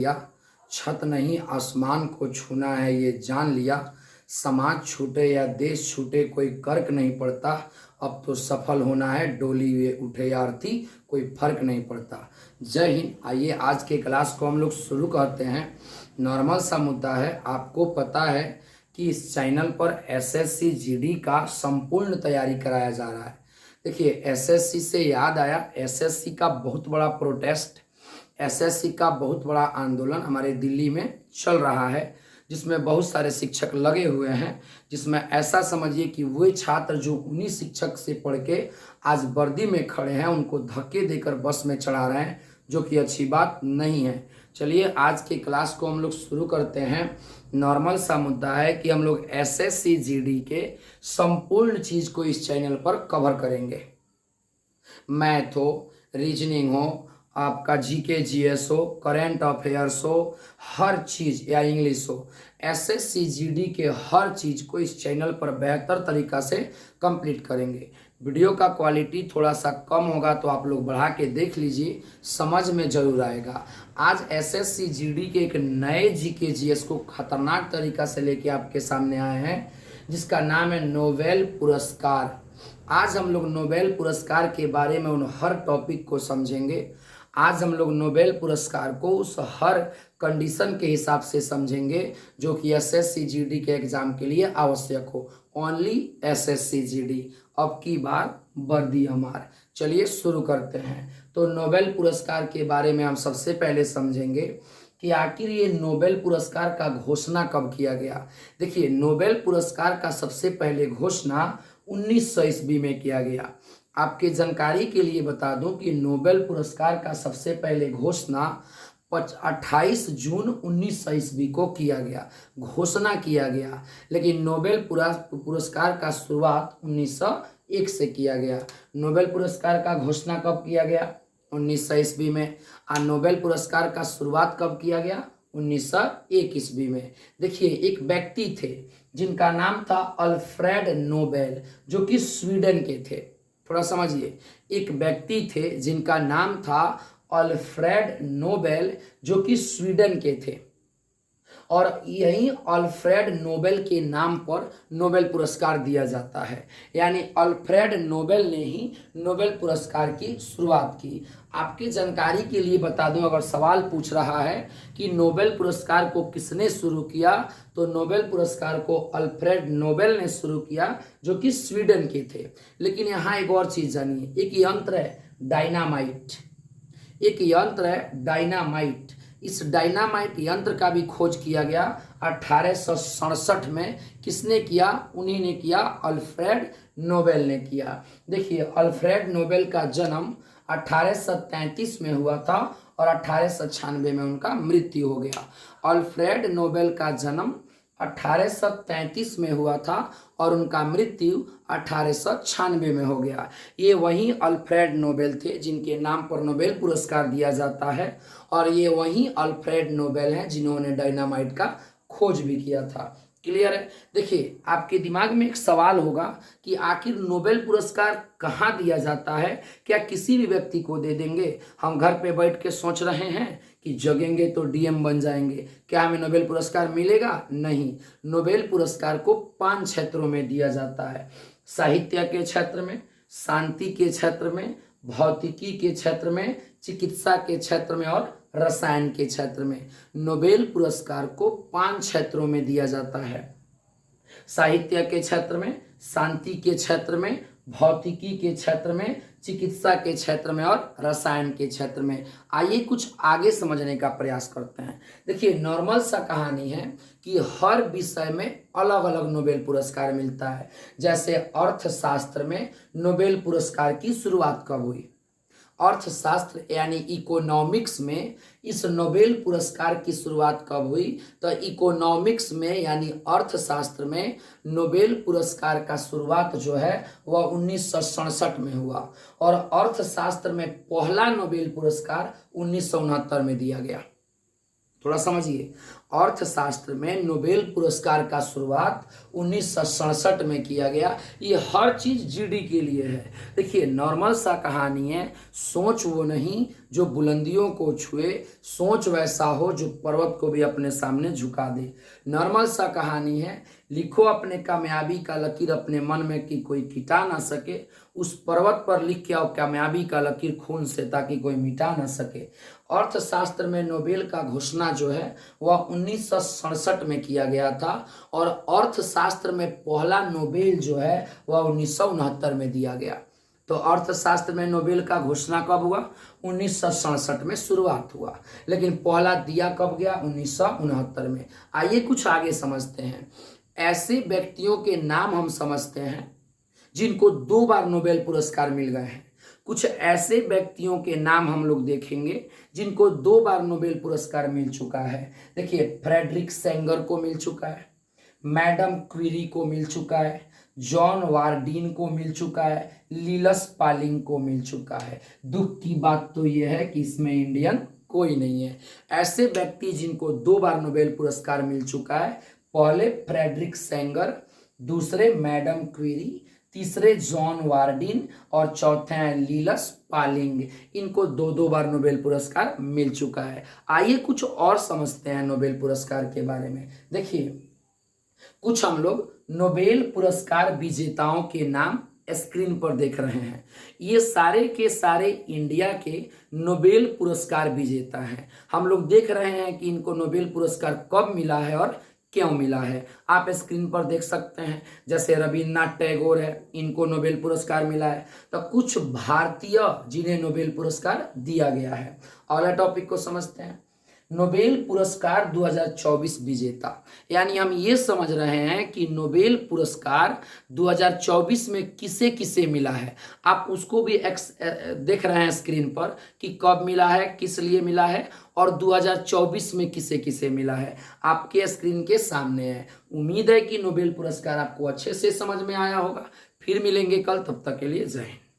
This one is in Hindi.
लिया, छत नहीं आसमान को छूना है ये जान लिया। समाज छूटे या देश छूटे कोई कर्क नहीं पड़ता, अब तो सफल होना है डोली वे उठे या अर्थी कोई फर्क नहीं पड़ता। जय हिंद। आइए आज के क्लास को हम लोग शुरू करते हैं। नॉर्मल सा मुद्दा है, आपको पता है कि इस चैनल पर एसएससी जीडी का संपूर्ण तैयारी कराया जा रहा है। देखिए, एसएससी से याद आया, एसएससी का बहुत बड़ा प्रोटेस्ट, एसएससी का बहुत बड़ा आंदोलन हमारे दिल्ली में चल रहा है, जिसमें बहुत सारे शिक्षक लगे हुए हैं। जिसमें ऐसा समझिए कि वे छात्र जो उन्हीं शिक्षक से पढ़ के आज वर्दी में खड़े हैं, उनको धक्के देकर बस में चढ़ा रहे हैं, जो कि अच्छी बात नहीं है। चलिए आज के क्लास को हम लोग शुरू करते हैं। नॉर्मल सा मुद्दा है कि हम लोग एसएससी जीडी के संपूर्ण चीज़ को इस चैनल पर कवर करेंगे। मैथ हो, रीजनिंग हो, आपका जीके जीएस हो, करेंट अफेयर्स हो, हर चीज़ या इंग्लिश हो, एसएससी जीडी के हर चीज़ को इस चैनल पर बेहतर तरीक़ा से कंप्लीट करेंगे। वीडियो का क्वालिटी थोड़ा सा कम होगा तो आप लोग बढ़ा के देख लीजिए, समझ में ज़रूर आएगा। आज एसएससी जीडी के एक नए जीके जीएस को खतरनाक तरीक़ा से लेके आपके सामने आए हैं, जिसका नाम है नोबेल पुरस्कार। आज हम लोग नोबेल पुरस्कार के बारे में उन हर टॉपिक को समझेंगे। आज हम लोग नोबेल पुरस्कार को उस हर कंडीशन के हिसाब से समझेंगे जो कि एसएससी जीडी के एग्जाम के लिए आवश्यक हो। ओनली एसएससी जीडी, अब की बार वर्दी हमार। चलिए शुरू करते हैं। तो नोबेल पुरस्कार के बारे में हम सबसे पहले समझेंगे कि आखिर ये नोबेल पुरस्कार का घोषणा कब किया गया। देखिए, नोबेल पुरस्कार का सबसे पहले घोषणा 1900 ईस्वी में किया गया। आपके जानकारी के लिए बता दूं कि नोबेल पुरस्कार का सबसे पहले घोषणा 28 जून 1900 ईस्वी को किया गया, घोषणा किया गया। लेकिन नोबेल पुरस्कार का शुरुआत 1901 से किया गया। नोबेल पुरस्कार का घोषणा कब किया गया? 1900 ईस्वी में। और नोबेल पुरस्कार का शुरुआत कब किया गया? 1901 ईस्वी में। देखिए, एक व्यक्ति थे जिनका नाम था अल्फ्रेड नोबेल, जो कि स्वीडन के थे। थोड़ा समझिए, एक व्यक्ति थे जिनका नाम था अल्फ्रेड नोबेल, जो कि स्वीडन के थे। और यही अल्फ्रेड नोबेल के नाम पर नोबेल पुरस्कार दिया जाता है। यानी अल्फ्रेड नोबेल ने ही नोबेल पुरस्कार की शुरुआत की। आपकी जानकारी के लिए बता दूं, अगर सवाल पूछ रहा है कि नोबेल पुरस्कार को किसने शुरू किया, तो नोबेल पुरस्कार को अल्फ्रेड नोबेल ने शुरू किया, जो कि स्वीडन के थे। लेकिन यहाँ एक और चीज़ जानिए, एक यंत्र है डायनामाइट, एक यंत्र है डायनामाइट। इस डायनामाइट यंत्र का भी खोज किया गया 1867 में। किसने किया? उन्हीं ने किया, अल्फ्रेड नोबेल ने किया। देखिए, अल्फ्रेड नोबेल का जन्म 1833 में हुआ था और 1896 में उनका मृत्यु हो गया। अल्फ्रेड नोबेल का जन्म 1833 में हुआ था और उनका मृत्यु 1896 में हो गया। ये वही अल्फ्रेड नोबेल थे जिनके नाम पर नोबेल पुरस्कार दिया जाता है, और ये वही अल्फ्रेड नोबेल हैं जिन्होंने डायनामाइट का खोज भी किया था। क्लियर है? देखिए, आपके दिमाग में एक सवाल होगा कि आखिर नोबेल पुरस्कार कहाँ दिया जाता है? क्या किसी भी व्यक्ति को दे देंगे? हम घर पे बैठ के सोच रहे हैं कि जगेंगे तो डीएम बन जाएंगे, क्या हमें नोबेल पुरस्कार मिलेगा? नहीं। नोबेल पुरस्कार को 5 क्षेत्रों में दिया जाता है। साहित्य के क्षेत्र में, शांति के क्षेत्र में, भौतिकी के क्षेत्र में, चिकित्सा के क्षेत्र में और रसायन के क्षेत्र में। नोबेल पुरस्कार को 5 क्षेत्रों में दिया जाता है। साहित्य के क्षेत्र में, शांति के क्षेत्र में, भौतिकी के क्षेत्र में, चिकित्सा के क्षेत्र में और रसायन के क्षेत्र में। आइए कुछ आगे समझने का प्रयास करते हैं। देखिए, नॉर्मल सा कहानी है कि हर विषय में अलग अलग नोबेल पुरस्कार मिलता है। जैसे अर्थशास्त्र में नोबेल पुरस्कार की शुरुआत कब हुई? अर्थशास्त्र यानी इकोनॉमिक्स में इस नोबेल पुरस्कार की शुरुआत कब हुई? तो इकोनॉमिक्स में यानी अर्थशास्त्र में नोबेल पुरस्कार का शुरुआत जो है वह 1967 में हुआ, और अर्थशास्त्र में पहला नोबेल पुरस्कार 1969 में दिया गया। थोड़ा समझिए। अर्थशास्त्र में नोबेल पुरस्कार का शुरुआत 1967 में किया गया। ये हर चीज जीडी के लिए है। देखिए, नॉर्मल सा कहानी है, सोच वो नहीं जो बुलंदियों को छुए, सोच वैसा हो जो पर्वत को भी अपने सामने झुका दे। नॉर्मल सा कहानी है, लिखो अपने कामयाबी का लकीर अपने मन में कि कोई गिटा ना सके, उस पर्वत पर लिख के आओ कामयाबी का लकीर खून से ताकि कोई मिटा ना सके। अर्थशास्त्र में नोबेल का घोषणा जो है वह 1967 में किया गया था और अर्थशास्त्र में पहला नोबेल जो है वह 1969 में दिया गया। तो अर्थशास्त्र में नोबेल का घोषणा कब हुआ? 1967 में शुरुआत हुआ, लेकिन पहला दिया कब गया? 1969 में। आइए कुछ आगे समझते हैं। ऐसे व्यक्तियों के नाम हम समझते हैं जिनको 2 बार नोबेल पुरस्कार मिल गए हैं। कुछ ऐसे व्यक्तियों के नाम हम लोग देखेंगे जिनको 2 बार नोबेल पुरस्कार मिल चुका है। देखिए, फ्रेडरिक सेंगर को मिल चुका है, मैडम क्यूरी को मिल चुका है, जॉन वार्डीन को मिल चुका है, लिनस पॉलिंग को मिल चुका है। दुख की बात तो यह है कि इसमें इंडियन कोई नहीं है। ऐसे व्यक्ति जिनको 2 बार नोबेल पुरस्कार मिल चुका है, पहले फ्रेडरिक सेंगर, दूसरे मैडम क्यूरी, तीसरे जॉन वार्डीन और चौथे हैं लिनस पॉलिंग। इनको 2-2 बार नोबेल पुरस्कार मिल चुका है। आइए कुछ और समझते हैं नोबेल पुरस्कार के बारे में। देखिए, कुछ हम लोग नोबेल पुरस्कार विजेताओं के नाम स्क्रीन पर देख रहे हैं। ये सारे के सारे इंडिया के नोबेल पुरस्कार विजेता हैं। हम लोग देख रहे हैं कि इनको नोबेल पुरस्कार कब मिला है और क्यों मिला है। आप स्क्रीन पर देख सकते हैं, जैसे रविन्द्रनाथ टैगोर है, इनको नोबेल पुरस्कार मिला है। तो कुछ भारतीय जिन्हें नोबेल पुरस्कार दिया गया है। अगला टॉपिक को समझते हैं। नोबेल पुरस्कार 2024 विजेता, यानी हम ये समझ रहे हैं कि नोबेल पुरस्कार 2024 में किसे किसे मिला है। आप उसको भी देख रहे हैं स्क्रीन पर कि कब मिला है, किस लिए मिला है और 2024 में किसे किसे मिला है, आपके स्क्रीन के सामने है। उम्मीद है कि नोबेल पुरस्कार आपको अच्छे से समझ में आया होगा। फिर मिलेंगे कल, तब तक के लिए जय हिंद।